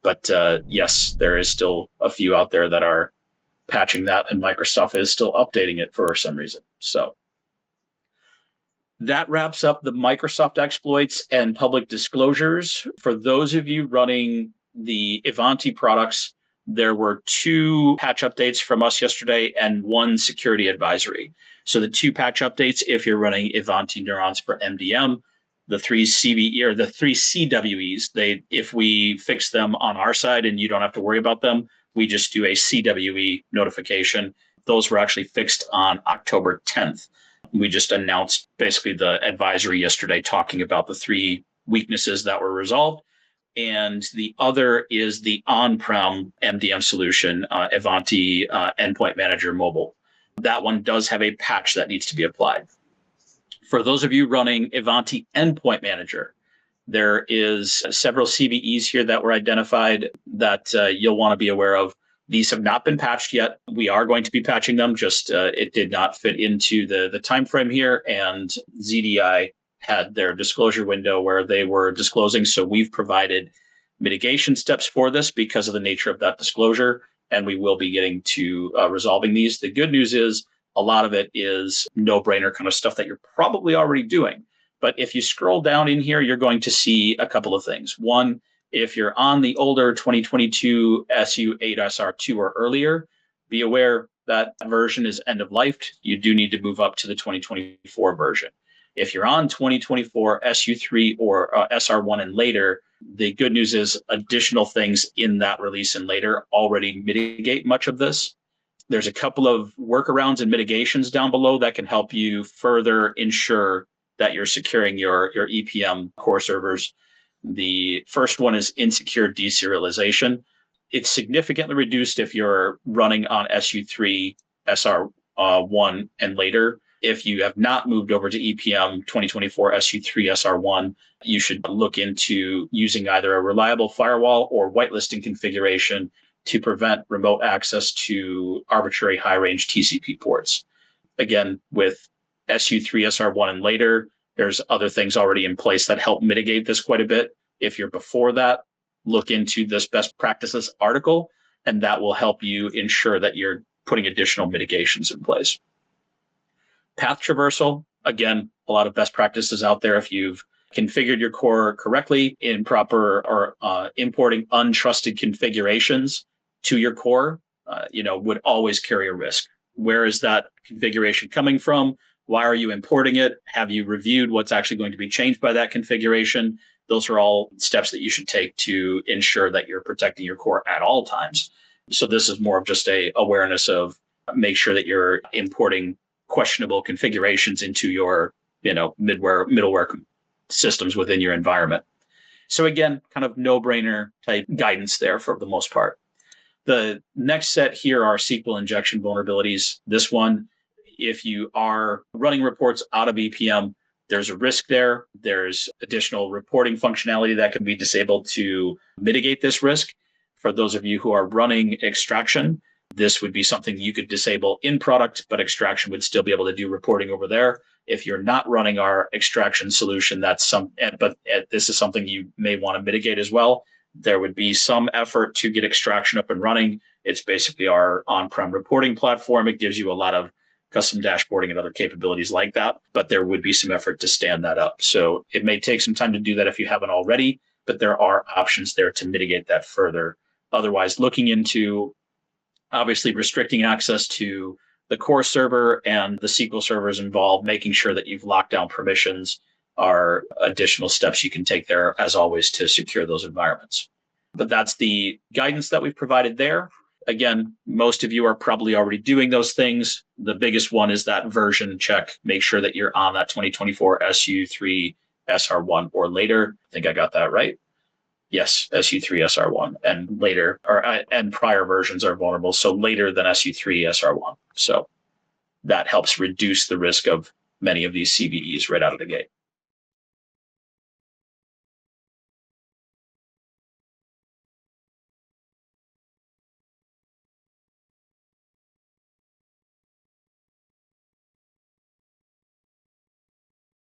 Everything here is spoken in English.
But yes, there is still a few out there that are patching that, and Microsoft is still updating it for some reason. So that wraps up the Microsoft exploits and public disclosures. For those of you running the Ivanti products, there were 2 patch updates from us yesterday and 1 security advisory. So the 2 patch updates, if you're running Ivanti neurons for MDM, the 3 CVE or the 3 CWEs, if we fix them on our side and you don't have to worry about them, we just do a CWE notification. Those were actually fixed on October 10th. We just announced basically the advisory yesterday talking about the 3 weaknesses that were resolved. And the other is the on-prem MDM solution, Ivanti Endpoint Manager Mobile. That one does have a patch that needs to be applied. For those of you running Ivanti Endpoint Manager, there is several CVEs here that were identified that you'll want to be aware of. These have not been patched yet. We are going to be patching them, just it did not fit into the time frame here, and ZDI had their disclosure window where they were disclosing. So we've provided mitigation steps for this because of the nature of that disclosure, and we will be getting to resolving these. The good news is a lot of it is no-brainer kind of stuff that you're probably already doing. But if you scroll down in here, you're going to see a couple of things. One, if you're on the older 2022 SU8SR2 or earlier, be aware that version is end of life. You do need to move up to the 2024 version. If you're on 2024 SU3 or SR1 and later, the good news is additional things in that release and later already mitigate much of this. There's a couple of workarounds and mitigations down below that can help you further ensure that you're securing your EPM core servers. The first one is insecure deserialization. It's significantly reduced if you're running on SU3, SR1, and later. If you have not moved over to EPM 2024 SU3, SR1, you should look into using either a reliable firewall or whitelisting configuration to prevent remote access to arbitrary high-range TCP ports. Again, with SU3, SR1, and later, there's other things already in place that help mitigate this quite a bit. If you're before that, look into this best practices article, and that will help you ensure that you're putting additional mitigations in place. Path traversal, again, a lot of best practices out there. If you've configured your core correctly in proper or importing untrusted configurations to your core, would always carry a risk. Where is that configuration coming from? Why are you importing it? Have you reviewed what's actually going to be changed by that configuration? Those are all steps that you should take to ensure that you're protecting your core at all times. So this is more of just a awareness of make sure that you're importing questionable configurations into your middleware systems within your environment. So again, kind of no-brainer type guidance there for the most part. The next set here are SQL injection vulnerabilities. This one, if you are running reports out of EPM, there's a risk there. There's additional reporting functionality that can be disabled to mitigate this risk. For those of you who are running extraction, this would be something you could disable in product, but extraction would still be able to do reporting over there. If you're not running our extraction solution, but this is something you may want to mitigate as well. There would be some effort to get extraction up and running. It's basically our on-prem reporting platform. It gives you a lot of custom dashboarding and other capabilities like that, but there would be some effort to stand that up. So it may take some time to do that if you haven't already, but there are options there to mitigate that further. Otherwise, looking into obviously restricting access to the core server and the SQL servers involved, making sure that you've locked down permissions are additional steps you can take there, as always, to secure those environments. But that's the guidance that we've provided there. Again, most of you are probably already doing those things. The biggest one is that version check. Make sure that you're on that 2024 SU3, SR1 or later. I think I got that right. Yes, SU3, SR1 and later, and prior versions are vulnerable. So later than SU3, SR1. So that helps reduce the risk of many of these CVEs right out of the gate.